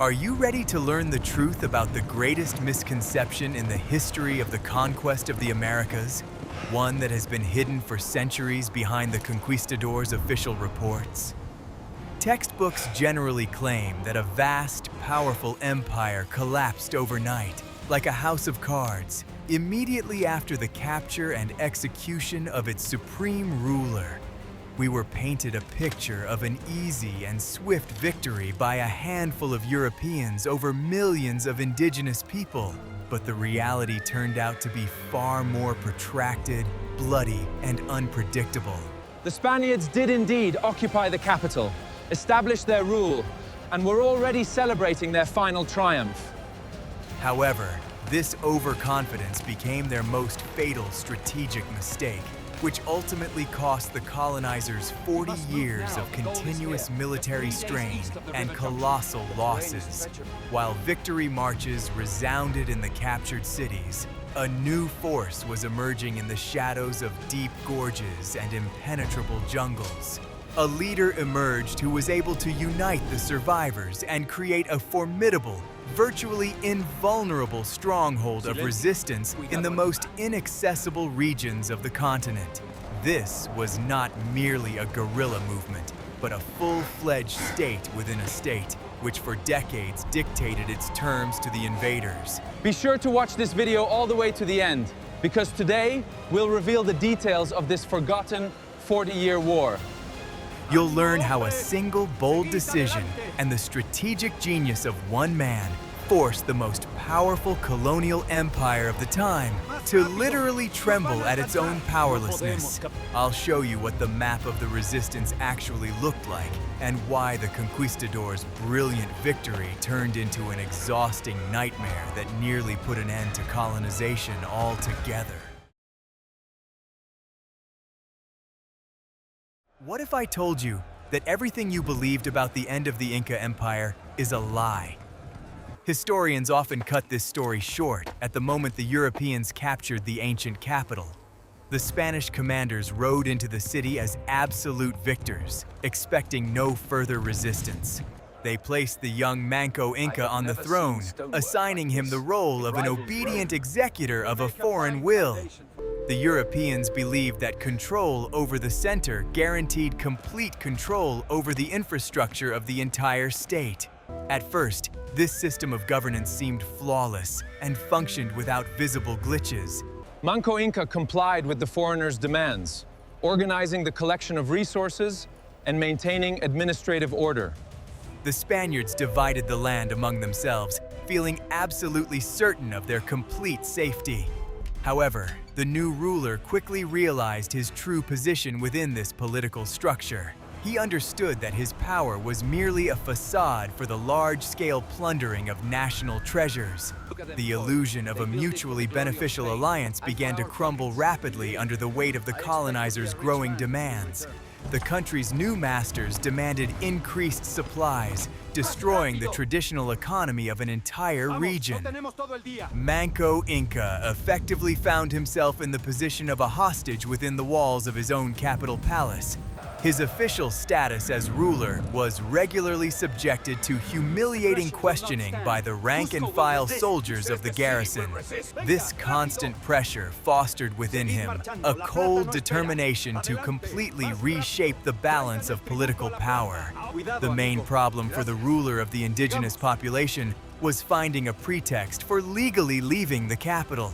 Are you ready to learn the truth about the greatest misconception in the history of the conquest of the Americas? One that has been hidden for centuries behind the Conquistadors' official reports? Textbooks generally claim that a vast, powerful empire collapsed overnight, like a house of cards, immediately after the capture and execution of its supreme ruler. We were painted a picture of an easy and swift victory by a handful of Europeans over millions of indigenous people. But the reality turned out to be far more protracted, bloody, and unpredictable. The Spaniards did indeed occupy the capital, establish their rule, and were already celebrating their final triumph. However, this overconfidence became their most fatal strategic mistake, which ultimately cost the colonizers 40 years of continuous military strain and colossal losses. While victory marches resounded in the captured cities, a new force was emerging in the shadows of deep gorges and impenetrable jungles. A leader emerged who was able to unite the survivors and create a formidable, virtually invulnerable stronghold of resistance in the most inaccessible regions of the continent. This was not merely a guerrilla movement, but a full-fledged state within a state, which for decades dictated its terms to the invaders. Be sure to watch this video all the way to the end, because today we'll reveal the details of this forgotten 40-year war. You'll learn how a single bold decision and the strategic genius of one man forced the most powerful colonial empire of the time to literally tremble at its own powerlessness. I'll show you what the map of the resistance actually looked like and why the conquistadors' brilliant victory turned into an exhausting nightmare that nearly put an end to colonization altogether. What if I told you that everything you believed about the end of the Inca Empire is a lie? Historians often cut this story short at the moment the Europeans captured the ancient capital. The Spanish commanders rode into the city as absolute victors, expecting no further resistance. They placed the young Manco Inca on the throne, assigning him the role of an obedient executor of a foreign will. The Europeans believed that control over the center guaranteed complete control over the infrastructure of the entire state. At first, this system of governance seemed flawless and functioned without visible glitches. Manco Inca complied with the foreigners' demands, organizing the collection of resources and maintaining administrative order. The Spaniards divided the land among themselves, feeling absolutely certain of their complete safety. However, the new ruler quickly realized his true position within this political structure. He understood that his power was merely a facade for the large-scale plundering of national treasures. The illusion of a mutually beneficial alliance began to crumble rapidly under the weight of the colonizers' growing demands. The country's new masters demanded increased supplies, destroying the traditional economy of an entire region. Manco Inca effectively found himself in the position of a hostage within the walls of his own capital palace. His official status as ruler was regularly subjected to humiliating questioning by the rank-and-file soldiers of the garrison. This constant pressure fostered within him a cold determination to completely reshape the balance of political power. The main problem for the ruler of the indigenous population was finding a pretext for legally leaving the capital.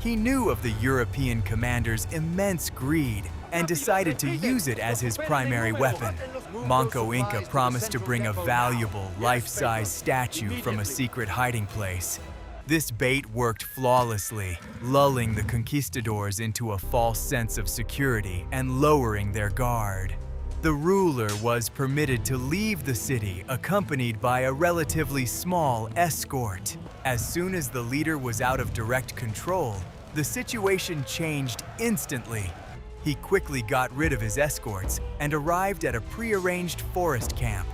He knew of the European commander's immense greed and decided to use it as his primary weapon. Manco Inca promised to bring a valuable, life-size statue from a secret hiding place. This bait worked flawlessly, lulling the conquistadors into a false sense of security and lowering their guard. The ruler was permitted to leave the city accompanied by a relatively small escort. As soon as the leader was out of direct control, the situation changed instantly. He quickly got rid of his escorts and arrived at a prearranged forest camp.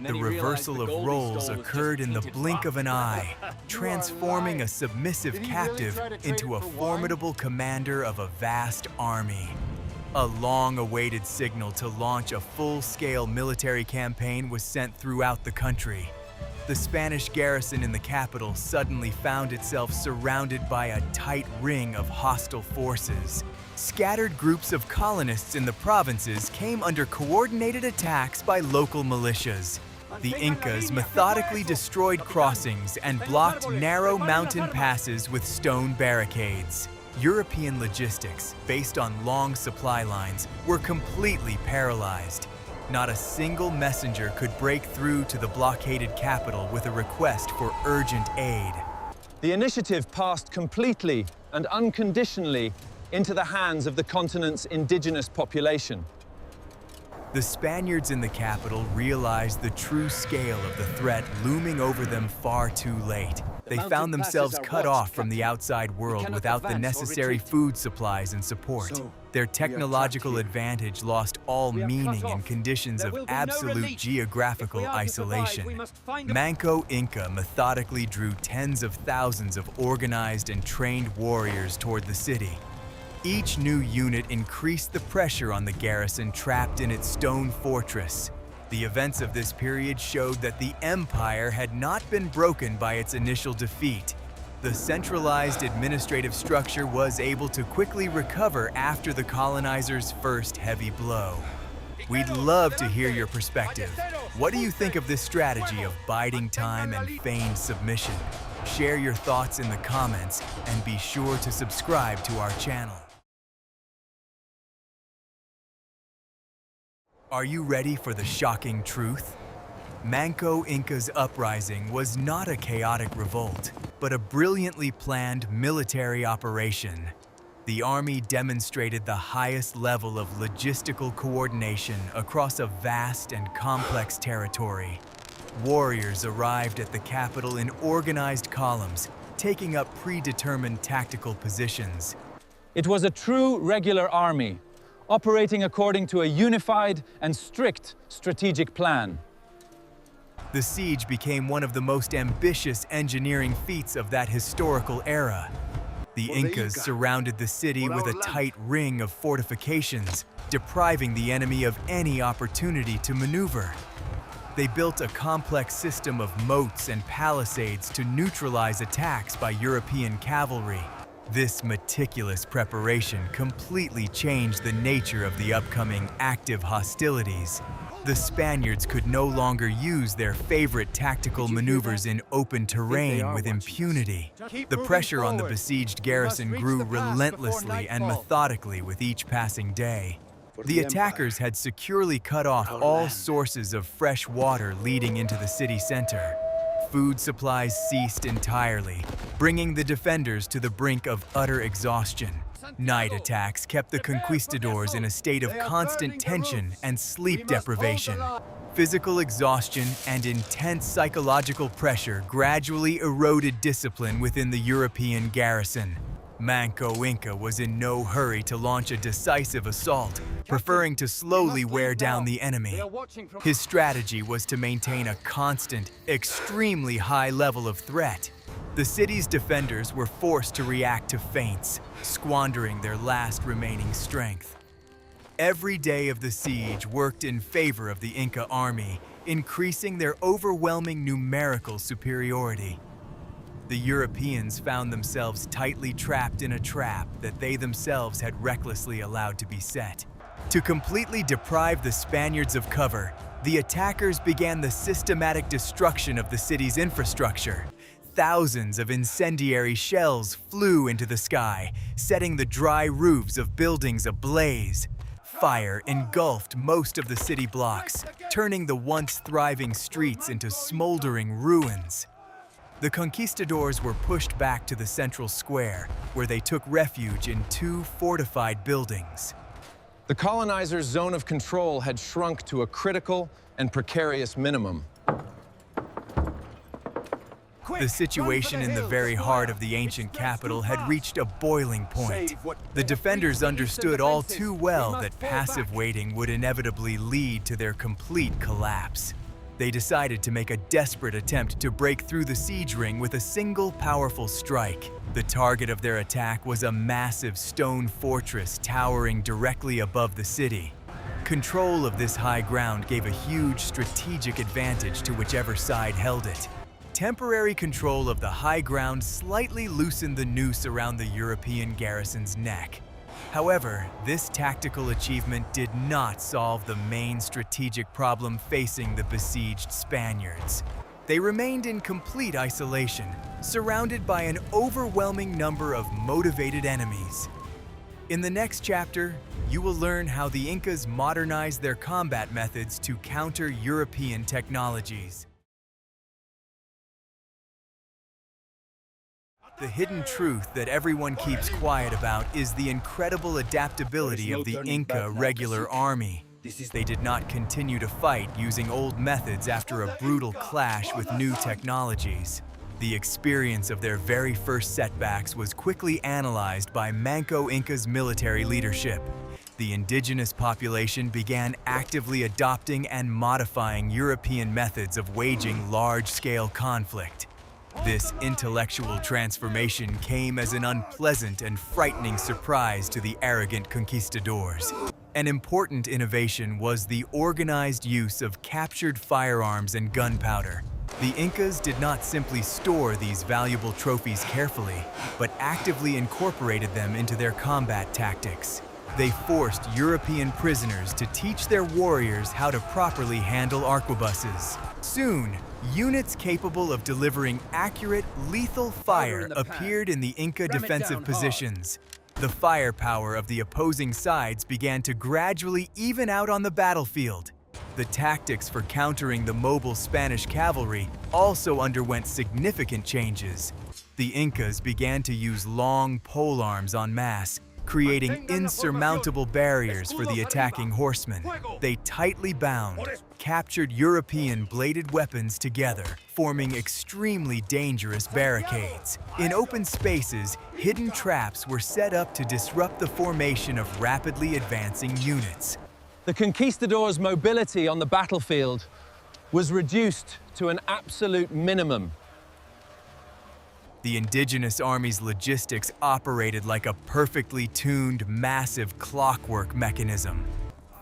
The reversal of roles occurred in the blink of an eye, transforming a submissive captive into a formidable commander of a vast army. A long-awaited signal to launch a full-scale military campaign was sent throughout the country. the Spanish garrison in the capital suddenly found itself surrounded by a tight ring of hostile forces. Scattered groups of colonists in the provinces came under coordinated attacks by local militias. The Incas methodically destroyed crossings and blocked narrow mountain passes with stone barricades. European logistics, based on long supply lines, were completely paralyzed. Not a single messenger could break through to the blockaded capital with a request for urgent aid. The initiative passed completely and unconditionally into the hands of the continent's indigenous population. The Spaniards in the capital realized the true scale of the threat looming over them far too late. They found themselves cut off from the outside world without the necessary food supplies and support. Their technological advantage lost all meaning in conditions of absolute geographical isolation. Manco Inca methodically drew tens of thousands of organized and trained warriors toward the city. Each new unit increased the pressure on the garrison trapped in its stone fortress. The events of this period showed that the empire had not been broken by its initial defeat. The centralized administrative structure was able to quickly recover after the colonizers' first heavy blow. We'd love to hear your perspective. What do you think of this strategy of biding time and feigned submission? Share your thoughts in the comments and be sure to subscribe to our channel. Are you ready for the shocking truth? Manco Inca's uprising was not a chaotic revolt, but a brilliantly planned military operation. The army demonstrated the highest level of logistical coordination across a vast and complex territory. Warriors arrived at the capital in organized columns, taking up predetermined tactical positions. It was a true regular army, operating according to a unified and strict strategic plan. The siege became one of the most ambitious engineering feats of that historical era. The Incas surrounded the city with a tight ring of fortifications, depriving the enemy of any opportunity to maneuver. They built a complex system of moats and palisades to neutralize attacks by European cavalry. This meticulous preparation completely changed the nature of the upcoming active hostilities. The Spaniards could no longer use their favorite tactical maneuvers in open terrain with impunity. The pressure on the besieged garrison grew relentlessly and methodically with each passing day. The attackers had securely cut off all sources of fresh water leading into the city center. Food supplies ceased entirely, bringing the defenders to the brink of utter exhaustion. Night attacks kept the Conquistadors in a state of constant tension and sleep deprivation. Physical exhaustion and intense psychological pressure gradually eroded discipline within the European garrison. Manco Inca was in no hurry to launch a decisive assault, preferring to slowly wear down the enemy. His strategy was to maintain a constant, extremely high level of threat. The city's defenders were forced to react to feints, squandering their last remaining strength. Every day of the siege worked in favor of the Inca army, increasing their overwhelming numerical superiority. The Europeans found themselves tightly trapped in a trap that they themselves had recklessly allowed to be set. To completely deprive the Spaniards of cover, the attackers began the systematic destruction of the city's infrastructure. Thousands of incendiary shells flew into the sky, setting the dry roofs of buildings ablaze. Fire engulfed most of the city blocks, turning the once thriving streets into smoldering ruins. The Conquistadors were pushed back to the central square, where they took refuge in two fortified buildings. The colonizers' zone of control had shrunk to a critical and precarious minimum. The situation in the very heart of the ancient capital had reached a boiling point. The defenders understood all too well that passive waiting would inevitably lead to their complete collapse. They decided to make a desperate attempt to break through the siege ring with a single powerful strike. The target of their attack was a massive stone fortress towering directly above the city. Control of this high ground gave a huge strategic advantage to whichever side held it. Temporary control of the high ground slightly loosened the noose around the European garrison's neck. However, this tactical achievement did not solve the main strategic problem facing the besieged Spaniards. They remained in complete isolation, surrounded by an overwhelming number of motivated enemies. In the next chapter, you will learn how the Incas modernized their combat methods to counter European technologies. The hidden truth that everyone keeps quiet about is the incredible adaptability of the Inca regular army. They did not continue to fight using old methods after a brutal clash with new technologies. The experience of their very first setbacks was quickly analyzed by Manco Inca's military leadership. The indigenous population began actively adopting and modifying European methods of waging large-scale conflict. This intellectual transformation came as an unpleasant and frightening surprise to the arrogant conquistadors. An important innovation was the organized use of captured firearms and gunpowder. The Incas did not simply store these valuable trophies carefully, but actively incorporated them into their combat tactics. They forced European prisoners to teach their warriors how to properly handle arquebuses. Soon, units capable of delivering accurate, lethal fire appeared in the Inca defensive positions. The firepower of the opposing sides began to gradually even out on the battlefield. The tactics for countering the mobile Spanish cavalry also underwent significant changes. The Incas began to use long polearms en masse, creating insurmountable barriers for the attacking horsemen. They tightly bound, captured European bladed weapons together, forming extremely dangerous barricades. In open spaces, hidden traps were set up to disrupt the formation of rapidly advancing units. The conquistadors' mobility on the battlefield was reduced to an absolute minimum. The indigenous army's logistics operated like a perfectly tuned, massive clockwork mechanism.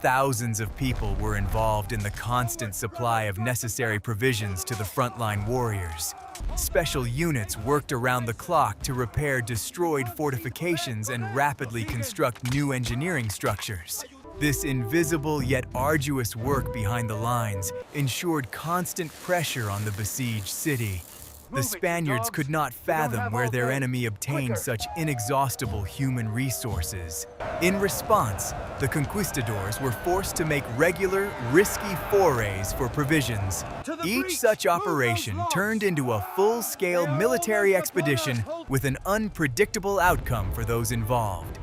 Thousands of people were involved in the constant supply of necessary provisions to the frontline warriors. Special units worked around the clock to repair destroyed fortifications and rapidly construct new engineering structures. This invisible yet arduous work behind the lines ensured constant pressure on the besieged city. The Spaniards could not fathom where their enemy obtained such inexhaustible human resources. In response, the conquistadors were forced to make regular, risky forays for provisions. Each such operation turned into a full-scale military expedition with an unpredictable outcome for those involved.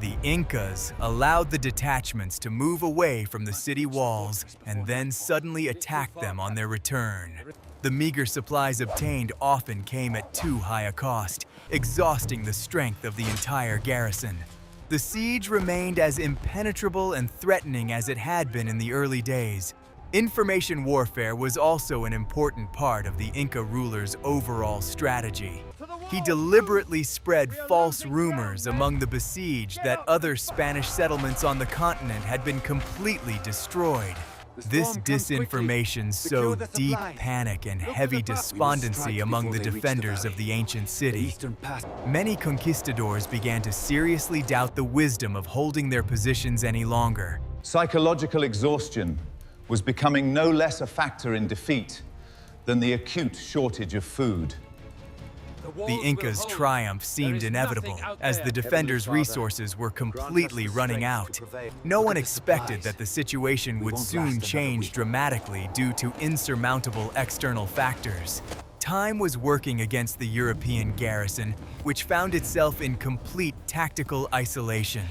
The Incas allowed the detachments to move away from the city walls and then suddenly attack them on their return. The meager supplies obtained often came at too high a cost, exhausting the strength of the entire garrison. The siege remained as impenetrable and threatening as it had been in the early days. Information warfare was also an important part of the Inca ruler's overall strategy. He deliberately spread false rumors among the besieged that other Spanish settlements on the continent had been completely destroyed. This disinformation sowed deep panic and heavy despondency among the defenders of the ancient city. Many conquistadors began to seriously doubt the wisdom of holding their positions any longer. Psychological exhaustion was becoming no less a factor in defeat than the acute shortage of food. The Incas' triumph seemed inevitable, as the defenders' resources were completely running out. No one expected that the situation would soon change dramatically due to insurmountable external factors. Time was working against the European garrison, which found itself in complete tactical isolation.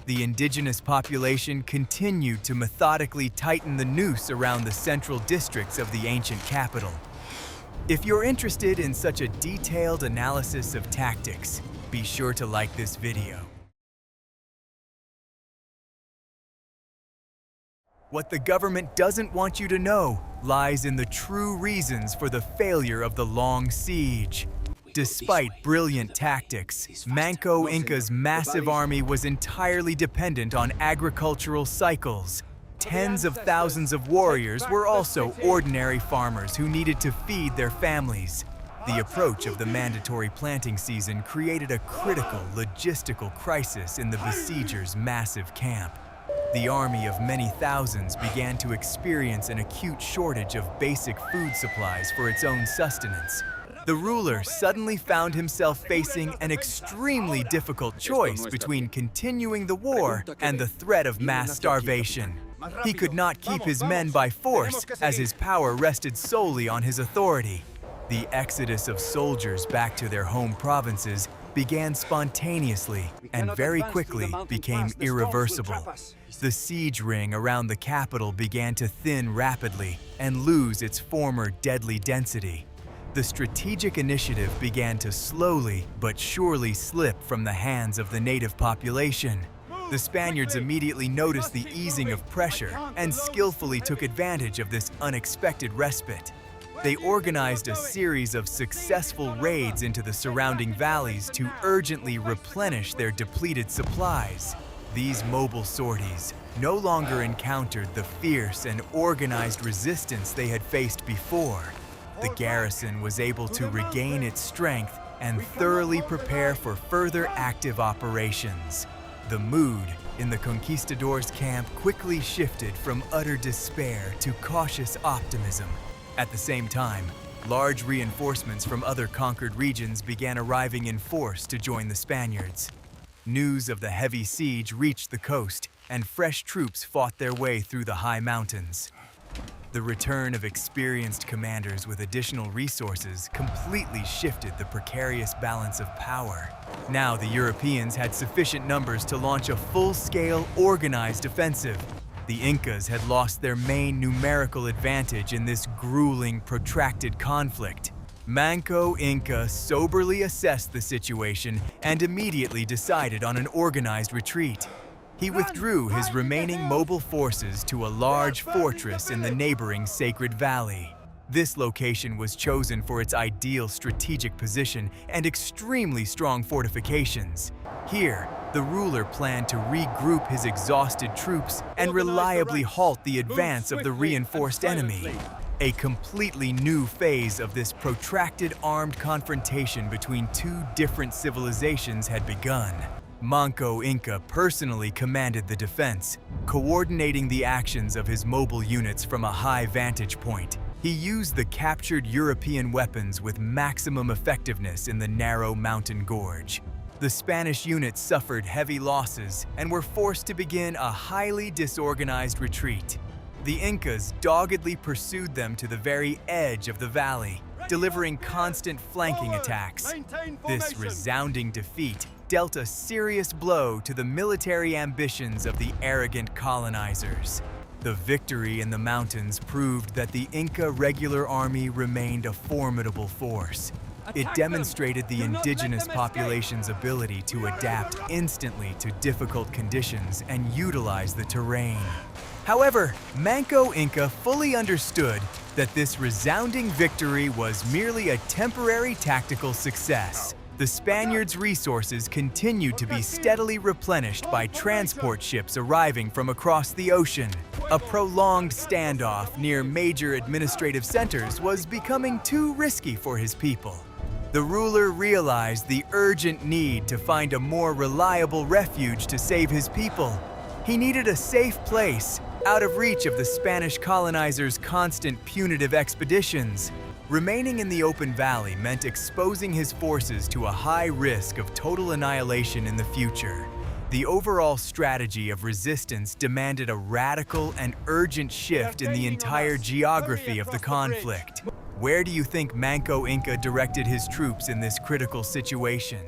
The indigenous population continued to methodically tighten the noose around the central districts of the ancient capital. If you're interested in such a detailed analysis of tactics, be sure to like this video. What the government doesn't want you to know lies in the true reasons for the failure of the long siege. Despite brilliant tactics, Manco Inca's massive army was entirely dependent on agricultural cycles. Tens of thousands of warriors were also ordinary farmers who needed to feed their families. The approach of the mandatory planting season created a critical logistical crisis in the besiegers' massive camp. The army of many thousands began to experience an acute shortage of basic food supplies for its own sustenance. The ruler suddenly found himself facing an extremely difficult choice between continuing the war and the threat of mass starvation. He could not keep his men by force, as his power rested solely on his authority. The exodus of soldiers back to their home provinces began spontaneously and very quickly became irreversible. The siege ring around the capital began to thin rapidly and lose its former deadly density. The strategic initiative began to slowly but surely slip from the hands of the native population. The Spaniards immediately noticed the easing of pressure and skillfully took advantage of this unexpected respite. They organized a series of successful raids into the surrounding valleys to urgently replenish their depleted supplies. These mobile sorties no longer encountered the fierce and organized resistance they had faced before. The garrison was able to regain its strength and thoroughly prepare for further active operations. The mood in the Conquistadors' camp quickly shifted from utter despair to cautious optimism. At the same time, large reinforcements from other conquered regions began arriving in force to join the Spaniards. News of the heavy siege reached the coast, and fresh troops fought their way through the high mountains. The return of experienced commanders with additional resources completely shifted the precarious balance of power. Now the Europeans had sufficient numbers to launch a full-scale, organized offensive. The Incas had lost their main numerical advantage in this grueling, protracted conflict. Manco Inca soberly assessed the situation and immediately decided on an organized retreat. He withdrew his remaining mobile forces to a large fortress in the neighboring Sacred Valley. This location was chosen for its ideal strategic position and extremely strong fortifications. Here, the ruler planned to regroup his exhausted troops and reliably halt the advance of the reinforced enemy. A completely new phase of this protracted armed confrontation between two different civilizations had begun. Manco Inca personally commanded the defense, coordinating the actions of his mobile units from a high vantage point. He used the captured European weapons with maximum effectiveness in the narrow mountain gorge. The Spanish units suffered heavy losses and were forced to begin a highly disorganized retreat. The Incas doggedly pursued them to the very edge of the valley, delivering constant flanking attacks. This resounding defeat dealt a serious blow to the military ambitions of the arrogant colonizers. The victory in the mountains proved that the Inca regular army remained a formidable force. It demonstrated the indigenous population's ability to adapt instantly to difficult conditions and utilize the terrain. However, Manco Inca fully understood that this resounding victory was merely a temporary tactical success. The Spaniards' resources continued to be steadily replenished by transport ships arriving from across the ocean. A prolonged standoff near major administrative centers was becoming too risky for his people. The ruler realized the urgent need to find a more reliable refuge to save his people. He needed a safe place, out of reach of the Spanish colonizers' constant punitive expeditions. Remaining in the open valley meant exposing his forces to a high risk of total annihilation in the future. The overall strategy of resistance demanded a radical and urgent shift in the entire geography of the conflict. Where do you think Manco Inca directed his troops in this critical situation?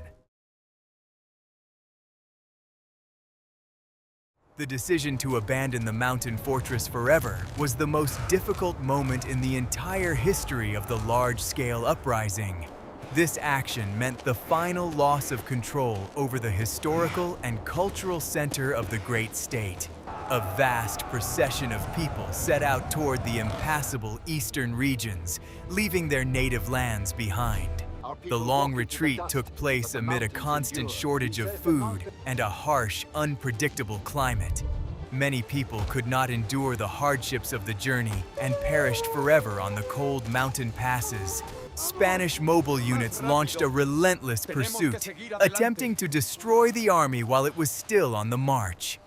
The decision to abandon the mountain fortress forever was the most difficult moment in the entire history of the large-scale uprising. This action meant the final loss of control over the historical and cultural center of the great state. A vast procession of people set out toward the impassable eastern regions, leaving their native lands behind. The long retreat took place amid a constant shortage of food and a harsh, unpredictable climate. Many people could not endure the hardships of the journey and perished forever on the cold mountain passes. Spanish mobile units launched a relentless pursuit, attempting to destroy the army while it was still on the march.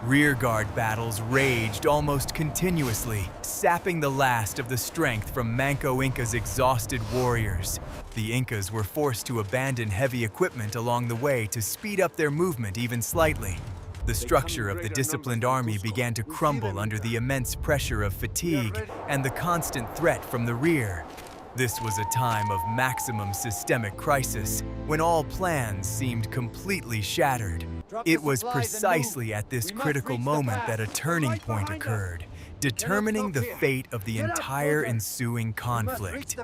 Rearguard battles raged almost continuously, sapping the last of the strength from Manco Inca's exhausted warriors. The Incas were forced to abandon heavy equipment along the way to speed up their movement even slightly. The structure of the disciplined army began to crumble under the immense pressure of fatigue and the constant threat from the rear. This was a time of maximum systemic crisis, when all plans seemed completely shattered. It was precisely at this critical moment that a turning point occurred, determining the fate of the entire ensuing conflict.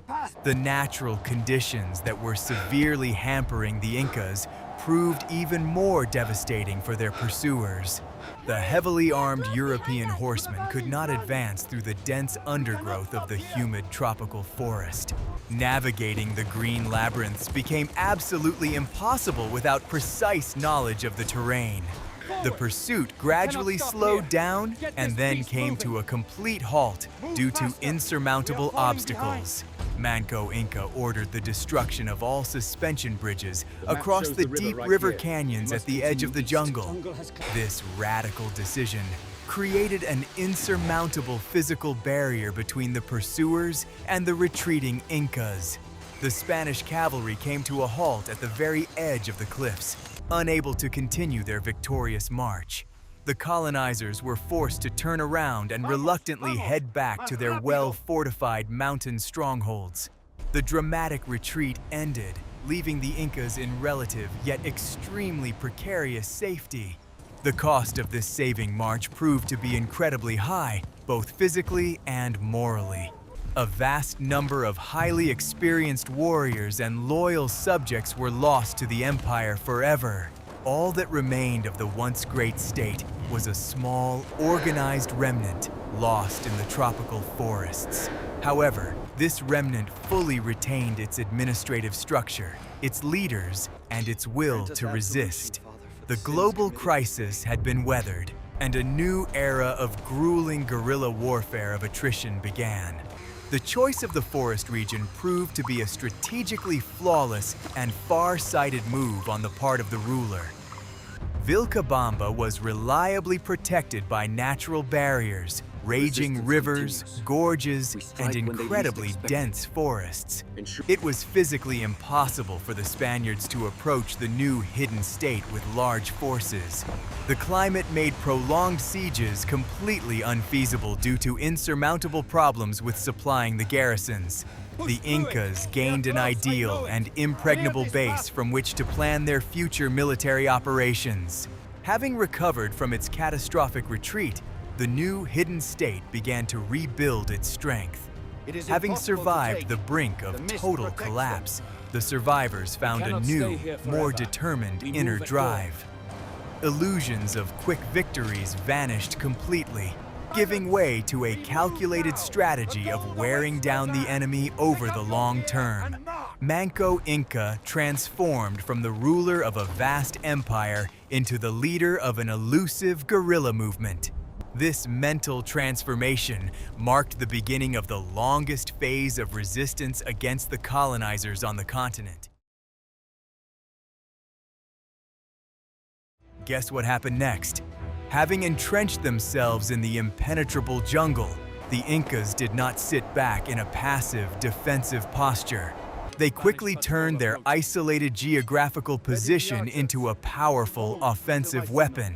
The natural conditions that were severely hampering the Incas proved even more devastating for their pursuers. The heavily armed European horsemen could not advance through the dense undergrowth of the humid tropical forest. Navigating the green labyrinths became absolutely impossible without precise knowledge of the terrain. The pursuit gradually slowed down and then came to a complete halt due to insurmountable obstacles. Manco Inca ordered the destruction of all suspension bridges across the deep river canyons at the edge of the jungle. This radical decision created an insurmountable physical barrier between the pursuers and the retreating Incas. The Spanish cavalry came to a halt at the very edge of the cliffs, unable to continue their victorious march. The colonizers were forced to turn around and reluctantly head back to their well-fortified mountain strongholds. The dramatic retreat ended, leaving the Incas in relative yet extremely precarious safety. The cost of this saving march proved to be incredibly high, both physically and morally. A vast number of highly experienced warriors and loyal subjects were lost to the empire forever. All that remained of the once great state was a small, organized remnant lost in the tropical forests. However, this remnant fully retained its administrative structure, its leaders, and its will to resist. The global crisis had been weathered, and a new era of grueling guerrilla warfare of attrition began. The choice of the forest region proved to be a strategically flawless and far-sighted move on the part of the ruler. Vilcabamba was reliably protected by natural barriers, raging rivers, gorges, and incredibly dense forests. It was physically impossible for the Spaniards to approach the new hidden state with large forces. The climate made prolonged sieges completely unfeasible due to insurmountable problems with supplying the garrisons. The Incas gained an ideal and impregnable base from which to plan their future military operations. Having recovered from its catastrophic retreat, the new hidden state began to rebuild its strength. Having survived the brink of total collapse, the survivors found a new, more determined inner drive. Illusions of quick victories vanished completely, giving way to a calculated strategy of wearing down the enemy over the long term. Manco Inca transformed from the ruler of a vast empire into the leader of an elusive guerrilla movement. This mental transformation marked the beginning of the longest phase of resistance against the colonizers on the continent. Guess what happened next? Having entrenched themselves in the impenetrable jungle, the Incas did not sit back in a passive, defensive posture. They quickly turned their isolated geographical position into a powerful offensive weapon.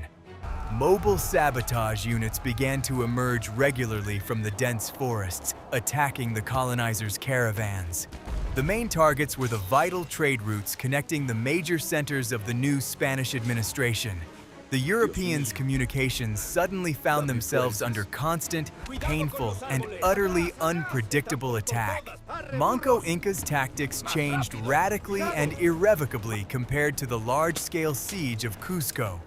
Mobile sabotage units began to emerge regularly from the dense forests, attacking the colonizers' caravans. The main targets were the vital trade routes connecting the major centers of the new Spanish administration. The Europeans' communications suddenly found themselves under constant, painful, and utterly unpredictable attack. Manco Inca's tactics changed radically and irrevocably compared to the large-scale siege of Cusco.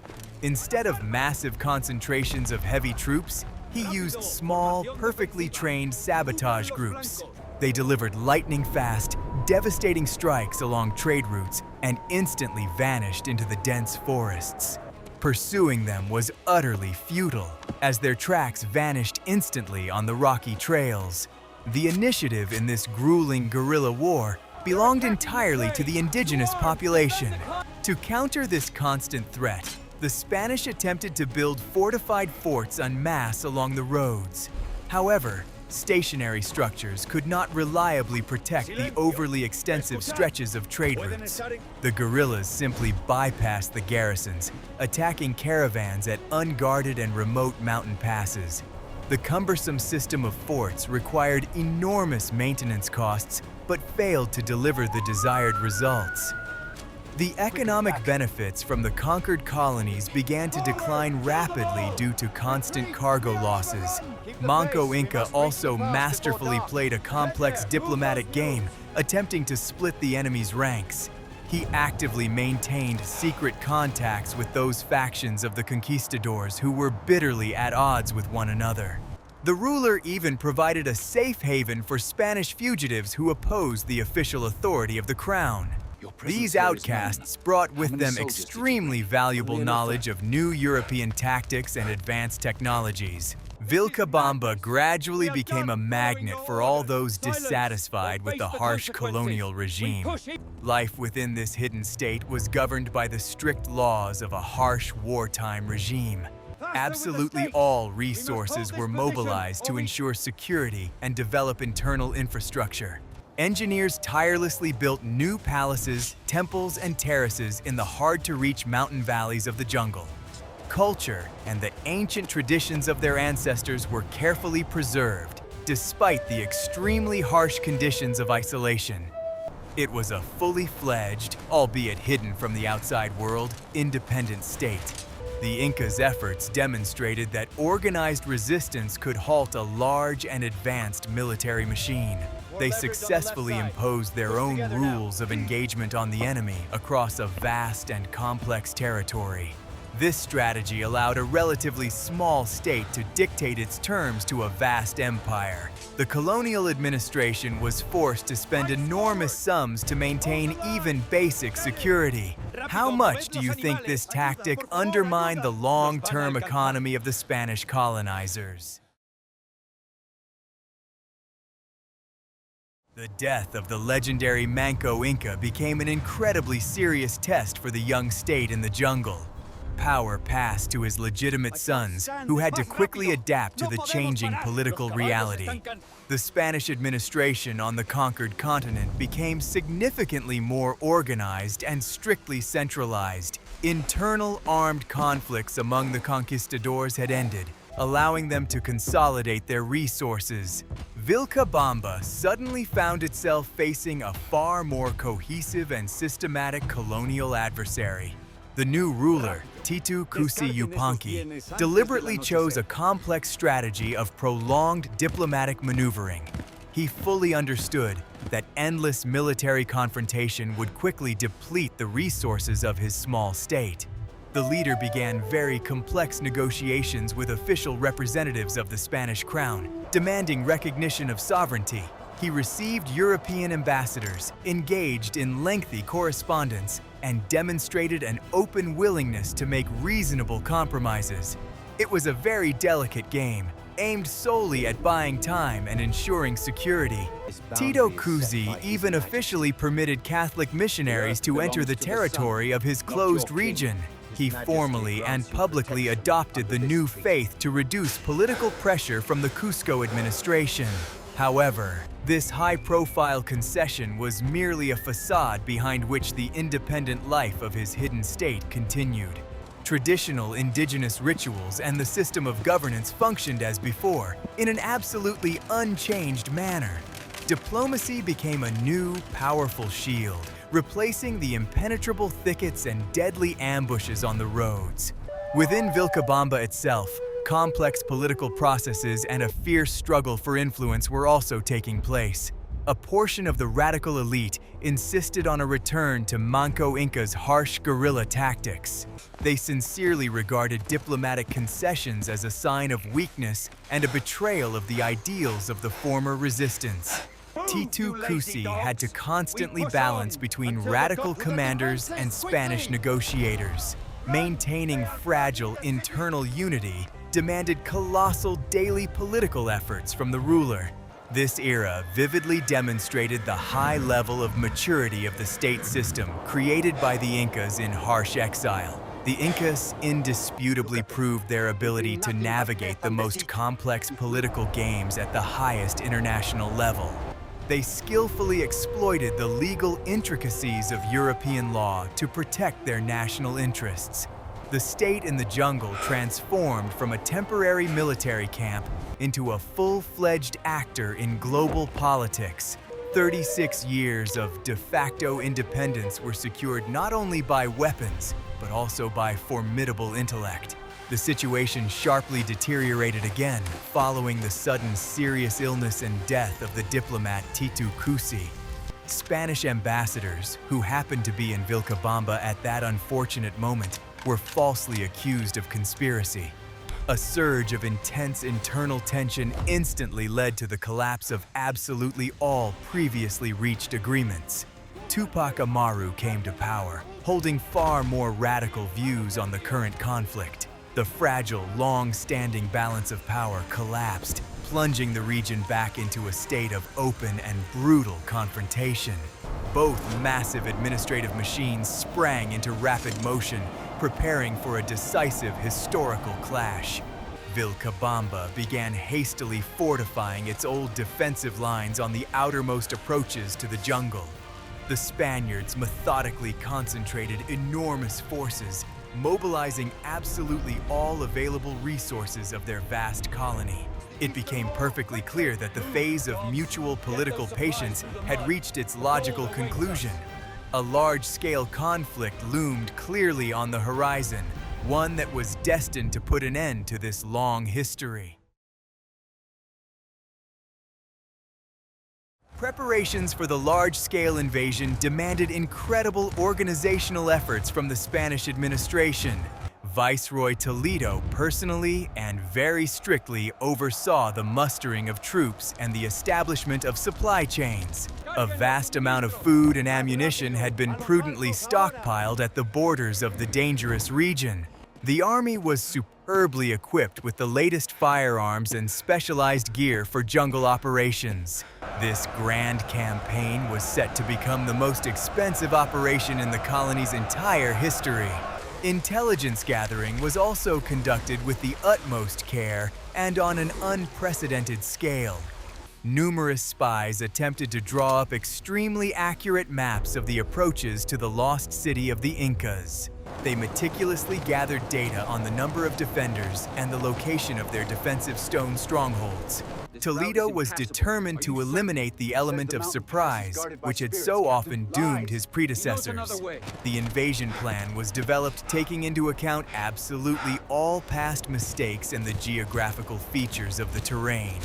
Instead of massive concentrations of heavy troops, he used small, perfectly trained sabotage groups. They delivered lightning-fast, devastating strikes along trade routes and instantly vanished into the dense forests. Pursuing them was utterly futile, as their tracks vanished instantly on the rocky trails. The initiative in this grueling guerrilla war belonged entirely to the indigenous population. To counter this constant threat, the Spanish attempted to build fortified forts en masse along the roads. However, stationary structures could not reliably protect the overly extensive stretches of trade routes. The guerrillas simply bypassed the garrisons, attacking caravans at unguarded and remote mountain passes. The cumbersome system of forts required enormous maintenance costs, but failed to deliver the desired results. The economic benefits from the conquered colonies began to decline rapidly due to constant cargo losses. Manco Inca also masterfully played a complex diplomatic game, attempting to split the enemy's ranks. He actively maintained secret contacts with those factions of the conquistadors who were bitterly at odds with one another. The ruler even provided a safe haven for Spanish fugitives who opposed the official authority of the crown. These outcasts brought with them extremely valuable knowledge of new European tactics and advanced technologies. Vilcabamba gradually became a magnet for all those dissatisfied with the harsh colonial regime. Life within this hidden state was governed by the strict laws of a harsh wartime regime. Absolutely all resources were mobilized to ensure security and develop internal infrastructure. Engineers tirelessly built new palaces, temples, and terraces in the hard-to-reach mountain valleys of the jungle. Culture and the ancient traditions of their ancestors were carefully preserved, despite the extremely harsh conditions of isolation. It was a fully fledged, albeit hidden from the outside world, independent state. The Incas' efforts demonstrated that organized resistance could halt a large and advanced military machine. They successfully imposed their own rules of engagement on the enemy across a vast and complex territory. This strategy allowed a relatively small state to dictate its terms to a vast empire. The colonial administration was forced to spend enormous sums to maintain even basic security. How much do you think this tactic undermined the long-term economy of the Spanish colonizers? The death of the legendary Manco Inca became an incredibly serious test for the young state in the jungle. Power passed to his legitimate sons, who had to quickly adapt to the changing political reality. The Spanish administration on the conquered continent became significantly more organized and strictly centralized. Internal armed conflicts among the conquistadors had ended, allowing them to consolidate their resources. Vilcabamba suddenly found itself facing a far more cohesive and systematic colonial adversary. The new ruler, Titu Cusi Yupanqui, deliberately chose a complex strategy of prolonged diplomatic maneuvering. He fully understood that endless military confrontation would quickly deplete the resources of his small state. The leader began very complex negotiations with official representatives of the Spanish crown, demanding recognition of sovereignty. He received European ambassadors, engaged in lengthy correspondence, and demonstrated an open willingness to make reasonable compromises. It was a very delicate game, aimed solely at buying time and ensuring security. Titu Cusi even officially permitted Catholic missionaries to enter the territory of his closed region. He formally and publicly adopted the new faith to reduce political pressure from the Cusco administration. However, this high-profile concession was merely a facade behind which the independent life of his hidden state continued. Traditional indigenous rituals and the system of governance functioned as before, in an absolutely unchanged manner. Diplomacy became a new, powerful shield, replacing the impenetrable thickets and deadly ambushes on the roads. Within Vilcabamba itself, complex political processes and a fierce struggle for influence were also taking place. A portion of the radical elite insisted on a return to Manco Inca's harsh guerrilla tactics. They sincerely regarded diplomatic concessions as a sign of weakness and a betrayal of the ideals of the former resistance. Titu Cusi had to constantly balance between radical commanders and Spanish negotiators. Maintaining fragile internal unity demanded colossal daily political efforts from the ruler. This era vividly demonstrated the high level of maturity of the state system created by the Incas in harsh exile. The Incas indisputably proved their ability to navigate the most complex political games at the highest international level. They skillfully exploited the legal intricacies of European law to protect their national interests. The state in the jungle transformed from a temporary military camp into a full-fledged actor in global politics. 36 years of de facto independence were secured not only by weapons, but also by formidable intellect. The situation sharply deteriorated again following the sudden serious illness and death of the diplomat Titu Cusi. Spanish ambassadors, who happened to be in Vilcabamba at that unfortunate moment, were falsely accused of conspiracy. A surge of intense internal tension instantly led to the collapse of absolutely all previously reached agreements. Tupac Amaru came to power, holding far more radical views on the current conflict. The fragile, long-standing balance of power collapsed, plunging the region back into a state of open and brutal confrontation. Both massive administrative machines sprang into rapid motion, preparing for a decisive historical clash. Vilcabamba began hastily fortifying its old defensive lines on the outermost approaches to the jungle. The Spaniards methodically concentrated enormous forces, mobilizing absolutely all available resources of their vast colony. It became perfectly clear that the phase of mutual political patience had reached its logical conclusion. A large-scale conflict loomed clearly on the horizon, one that was destined to put an end to this long history. Preparations for the large-scale invasion demanded incredible organizational efforts from the Spanish administration. Viceroy Toledo personally and very strictly oversaw the mustering of troops and the establishment of supply chains. A vast amount of food and ammunition had been prudently stockpiled at the borders of the dangerous region. The army was superbly equipped with the latest firearms and specialized gear for jungle operations. This grand campaign was set to become the most expensive operation in the colony's entire history. Intelligence gathering was also conducted with the utmost care and on an unprecedented scale. Numerous spies attempted to draw up extremely accurate maps of the approaches to the lost city of the Incas. They meticulously gathered data on the number of defenders and the location of their defensive stone strongholds. Toledo was determined to eliminate the element of surprise, which had so often doomed his predecessors. The invasion plan was developed taking into account absolutely all past mistakes and the geographical features of the terrain.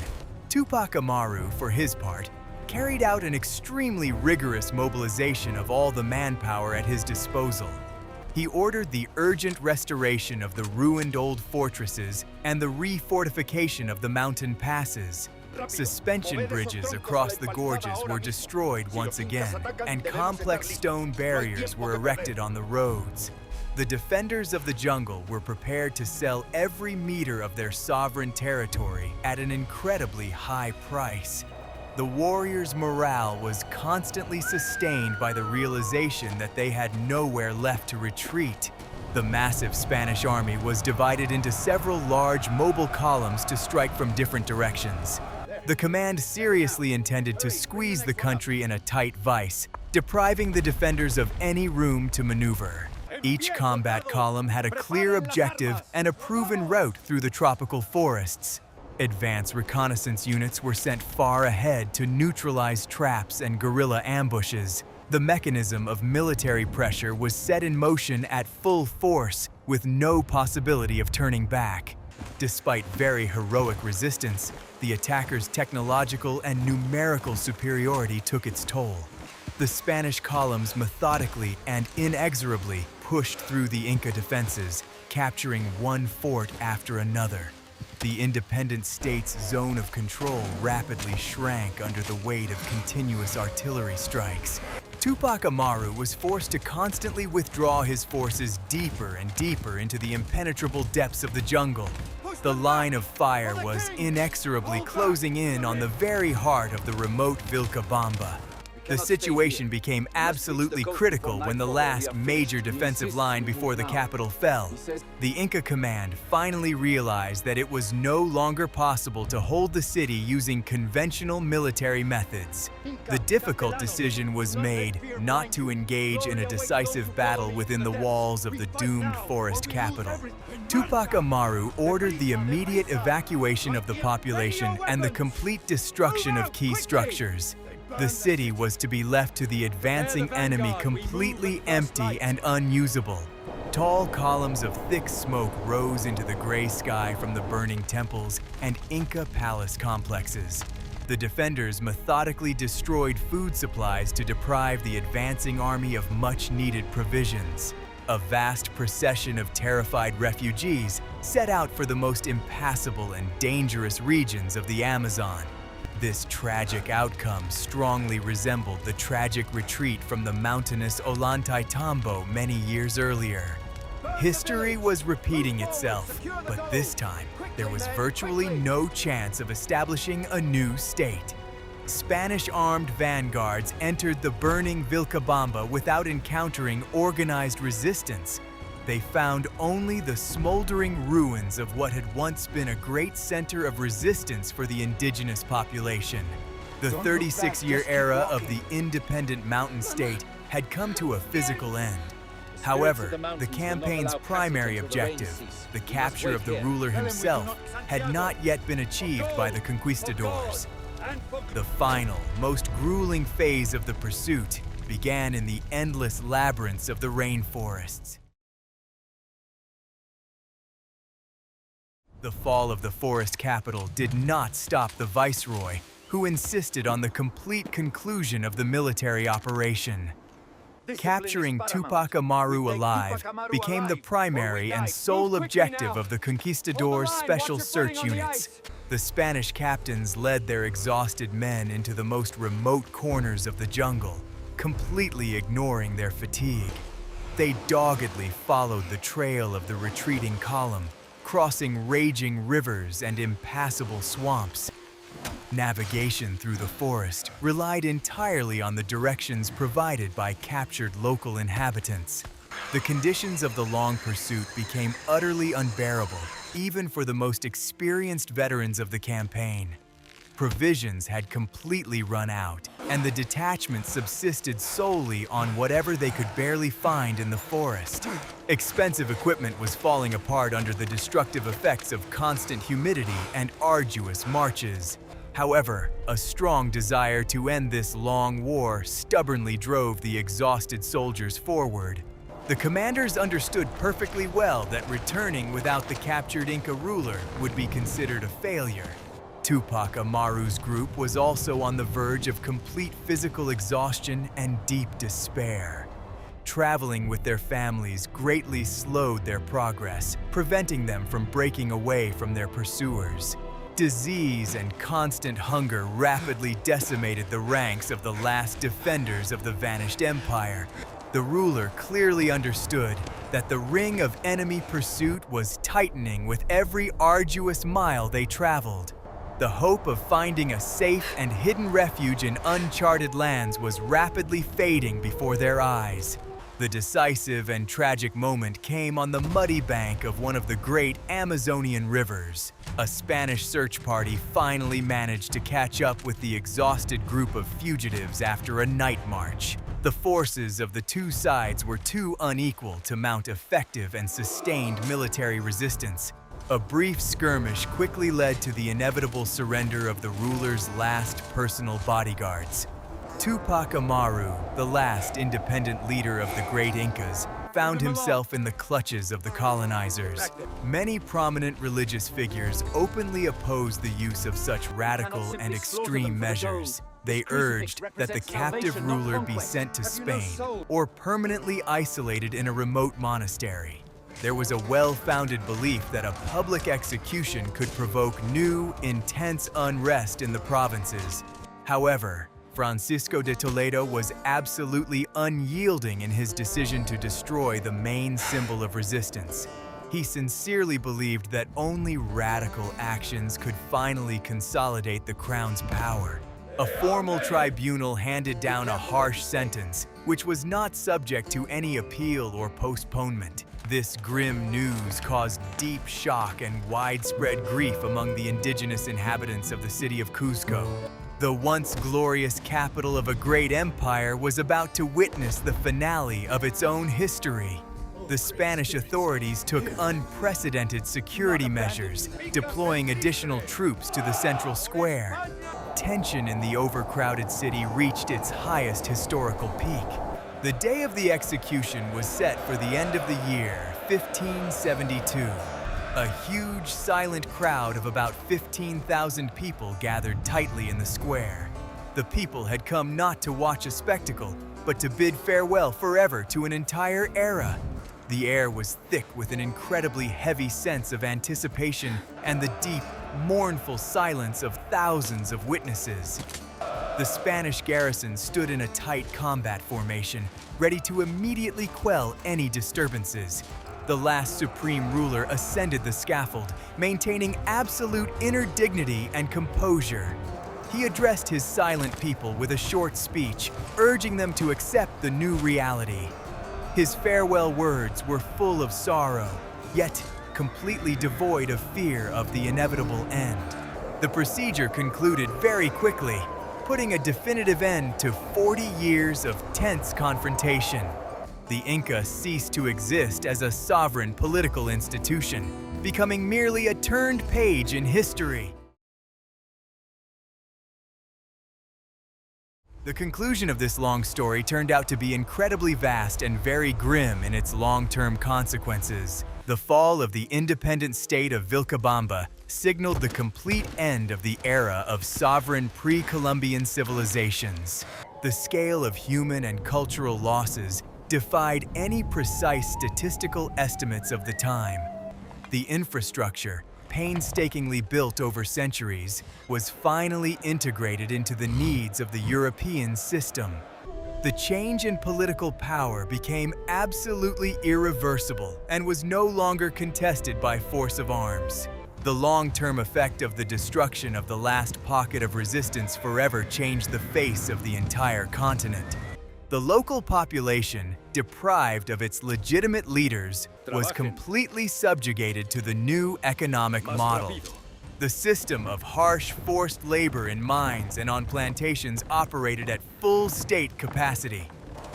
Tupac Amaru, for his part, carried out an extremely rigorous mobilization of all the manpower at his disposal. He ordered the urgent restoration of the ruined old fortresses and the refortification of the mountain passes. Suspension bridges across the gorges were destroyed once again, and complex stone barriers were erected on the roads. The defenders of the jungle were prepared to sell every meter of their sovereign territory at an incredibly high price. The warriors' morale was constantly sustained by the realization that they had nowhere left to retreat. The massive Spanish army was divided into several large mobile columns to strike from different directions. The command seriously intended to squeeze the country in a tight vice, depriving the defenders of any room to maneuver. Each combat column had a clear objective and a proven route through the tropical forests. Advanced reconnaissance units were sent far ahead to neutralize traps and guerrilla ambushes. The mechanism of military pressure was set in motion at full force, with no possibility of turning back. Despite very heroic resistance, the attackers' technological and numerical superiority took its toll. The Spanish columns methodically and inexorably pushed through the Inca defenses, capturing one fort after another. The independent state's zone of control rapidly shrank under the weight of continuous artillery strikes. Tupac Amaru was forced to constantly withdraw his forces deeper and deeper into the impenetrable depths of the jungle. The line of fire was inexorably closing in on the very heart of the remote Vilcabamba. The situation became absolutely critical when the last major defensive line before the capital fell. The Inca command finally realized that it was no longer possible to hold the city using conventional military methods. The difficult decision was made not to engage in a decisive battle within the walls of the doomed forest capital. Tupac Amaru ordered the immediate evacuation of the population and the complete destruction of key structures. The city was to be left to the advancing enemy completely empty and unusable. Tall columns of thick smoke rose into the gray sky from the burning temples and Inca palace complexes. The defenders methodically destroyed food supplies to deprive the advancing army of much-needed provisions. A vast procession of terrified refugees set out for the most impassable and dangerous regions of the Amazon. This tragic outcome strongly resembled the tragic retreat from the mountainous Ollantaytambo many years earlier. History was repeating itself, but this time there was virtually no chance of establishing a new state. Spanish armed vanguards entered the burning Vilcabamba without encountering organized resistance. They found only the smoldering ruins of what had once been a great center of resistance for the indigenous population. The 36-year era of the independent mountain state had come to a physical end. However, the campaign's primary objective, the capture of the ruler himself, had not yet been achieved by the Conquistadors. The final, most grueling phase of the pursuit began in the endless labyrinths of the rainforests. The fall of the forest capital did not stop the viceroy, who insisted on the complete conclusion of the military operation. Capturing Tupac Amaru alive became the primary and sole objective of the Conquistadors' special search units. The Spanish captains led their exhausted men into the most remote corners of the jungle, completely ignoring their fatigue. They doggedly followed the trail of the retreating column, crossing raging rivers and impassable swamps. Navigation through the forest relied entirely on the directions provided by captured local inhabitants. The conditions of the long pursuit became utterly unbearable, even for the most experienced veterans of the campaign. Provisions had completely run out, and the detachment subsisted solely on whatever they could barely find in the forest. Expensive equipment was falling apart under the destructive effects of constant humidity and arduous marches. However, a strong desire to end this long war stubbornly drove the exhausted soldiers forward. The commanders understood perfectly well that returning without the captured Inca ruler would be considered a failure. Tupac Amaru's group was also on the verge of complete physical exhaustion and deep despair. Traveling with their families greatly slowed their progress, preventing them from breaking away from their pursuers. Disease and constant hunger rapidly decimated the ranks of the last defenders of the vanished empire. The ruler clearly understood that the ring of enemy pursuit was tightening with every arduous mile they traveled. The hope of finding a safe and hidden refuge in uncharted lands was rapidly fading before their eyes. The decisive and tragic moment came on the muddy bank of one of the great Amazonian rivers. A Spanish search party finally managed to catch up with the exhausted group of fugitives after a night march. The forces of the two sides were too unequal to mount effective and sustained military resistance. A brief skirmish quickly led to the inevitable surrender of the ruler's last personal bodyguards. Tupac Amaru, the last independent leader of the great Incas, found himself in the clutches of the colonizers. Many prominent religious figures openly opposed the use of such radical and extreme measures. They urged that the captive ruler be sent to Spain or permanently isolated in a remote monastery. There was a well-founded belief that a public execution could provoke new, intense unrest in the provinces. However, Francisco de Toledo was absolutely unyielding in his decision to destroy the main symbol of resistance. He sincerely believed that only radical actions could finally consolidate the crown's power. A formal tribunal handed down a harsh sentence, which was not subject to any appeal or postponement. This grim news caused deep shock and widespread grief among the indigenous inhabitants of the city of Cuzco. The once glorious capital of a great empire was about to witness the finale of its own history. The Spanish authorities took unprecedented security measures, deploying additional troops to the central square. Tension in the overcrowded city reached its highest historical peak. The day of the execution was set for the end of the year, 1572. A huge, silent crowd of about 15,000 people gathered tightly in the square. The people had come not to watch a spectacle, but to bid farewell forever to an entire era. The air was thick with an incredibly heavy sense of anticipation and the deep, mournful silence of thousands of witnesses. The Spanish garrison stood in a tight combat formation, ready to immediately quell any disturbances. The last supreme ruler ascended the scaffold, maintaining absolute inner dignity and composure. He addressed his silent people with a short speech, urging them to accept the new reality. His farewell words were full of sorrow, yet completely devoid of fear of the inevitable end. The procedure concluded very quickly, putting a definitive end to 40 years of tense confrontation. The Inca ceased to exist as a sovereign political institution, becoming merely a turned page in history. The conclusion of this long story turned out to be incredibly vast and very grim in its long-term consequences. The fall of the independent state of Vilcabamba signaled the complete end of the era of sovereign pre-Columbian civilizations. The scale of human and cultural losses defied any precise statistical estimates of the time. The infrastructure, painstakingly built over centuries, was finally integrated into the needs of the European system. The change in political power became absolutely irreversible and was no longer contested by force of arms. The long-term effect of the destruction of the last pocket of resistance forever changed the face of the entire continent. The local population, deprived of its legitimate leaders, was completely subjugated to the new economic model. The system of harsh, forced labor in mines and on plantations operated at full state capacity.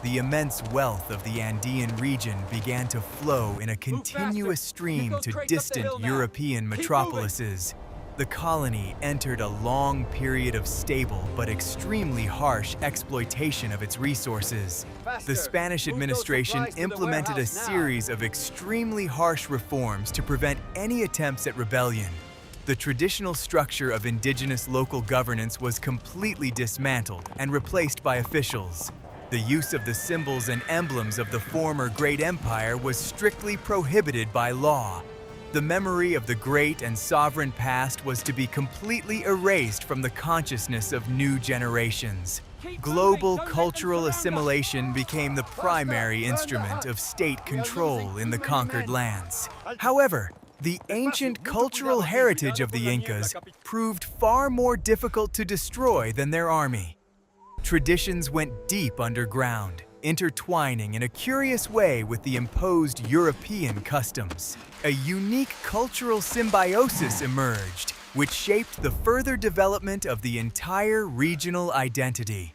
The immense wealth of the Andean region began to flow in a continuous stream to distant European metropolises. The colony entered a long period of stable but extremely harsh exploitation of its resources. The Spanish administration implemented a series of extremely harsh reforms to prevent any attempts at rebellion. The traditional structure of indigenous local governance was completely dismantled and replaced by officials. The use of the symbols and emblems of the former great empire was strictly prohibited by law. The memory of the great and sovereign past was to be completely erased from the consciousness of new generations. Global cultural assimilation became the primary instrument of state control in the conquered lands. However, the ancient cultural heritage of the Incas proved far more difficult to destroy than their army. Traditions went deep underground, intertwining in a curious way with the imposed European customs. A unique cultural symbiosis emerged, which shaped the further development of the entire regional identity.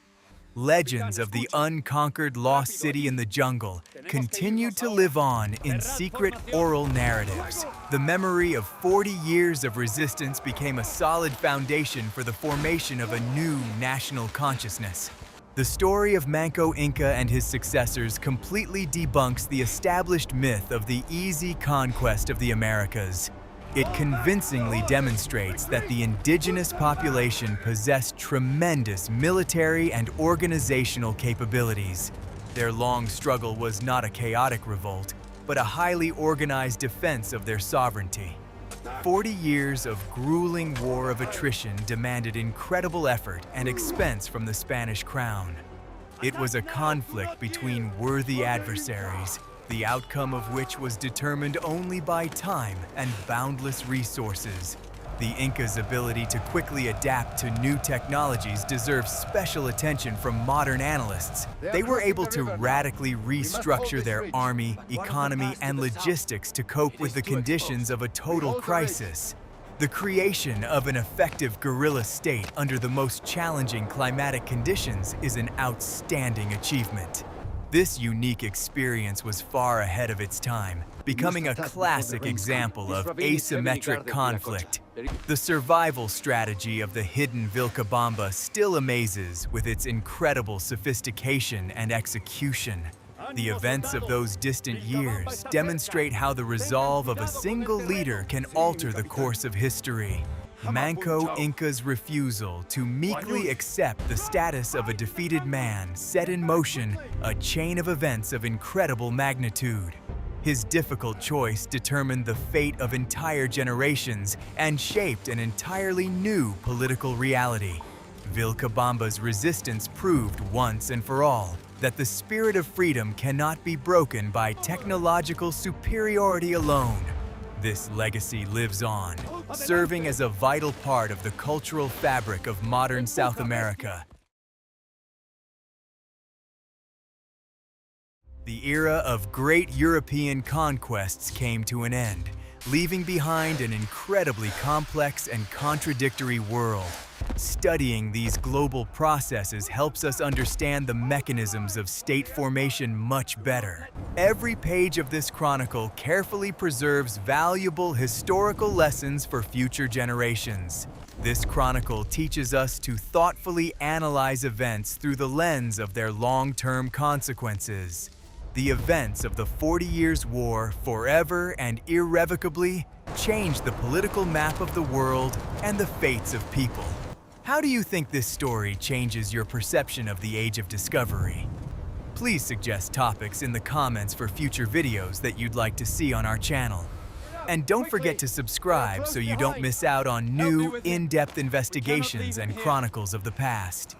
Legends of the unconquered lost city in the jungle continued to live on in secret oral narratives. The memory of 40 years of resistance became a solid foundation for the formation of a new national consciousness. The story of Manco Inca and his successors completely debunks the established myth of the easy conquest of the Americas. It convincingly demonstrates that the indigenous population possessed tremendous military and organizational capabilities. Their long struggle was not a chaotic revolt, but a highly organized defense of their sovereignty. 40 years of grueling war of attrition demanded incredible effort and expense from the Spanish crown. It was a conflict between worthy adversaries, the outcome of which was determined only by time and boundless resources. The Inca's ability to quickly adapt to new technologies deserves special attention from modern analysts. They were able to radically restructure their army, economy, and logistics to cope with the conditions of a total crisis. The creation of an effective guerrilla state under the most challenging climatic conditions is an outstanding achievement. This unique experience was far ahead of its time, becoming a classic example of asymmetric conflict. The survival strategy of the hidden Vilcabamba still amazes with its incredible sophistication and execution. The events of those distant years demonstrate how the resolve of a single leader can alter the course of history. Manco Inca's refusal to meekly accept the status of a defeated man set in motion a chain of events of incredible magnitude. His difficult choice determined the fate of entire generations and shaped an entirely new political reality. Vilcabamba's resistance proved once and for all that the spirit of freedom cannot be broken by technological superiority alone. This legacy lives on, serving as a vital part of the cultural fabric of modern South America. The era of great European conquests came to an end, leaving behind an incredibly complex and contradictory world. Studying these global processes helps us understand the mechanisms of state formation much better. Every page of this chronicle carefully preserves valuable historical lessons for future generations. This chronicle teaches us to thoughtfully analyze events through the lens of their long-term consequences. The events of the 40 Years' War forever and irrevocably changed the political map of the world and the fates of people. How do you think this story changes your perception of the Age of Discovery? Please suggest topics in the comments for future videos that you'd like to see on our channel. And don't forget to subscribe so you don't miss out on new, in-depth investigations and chronicles of the past.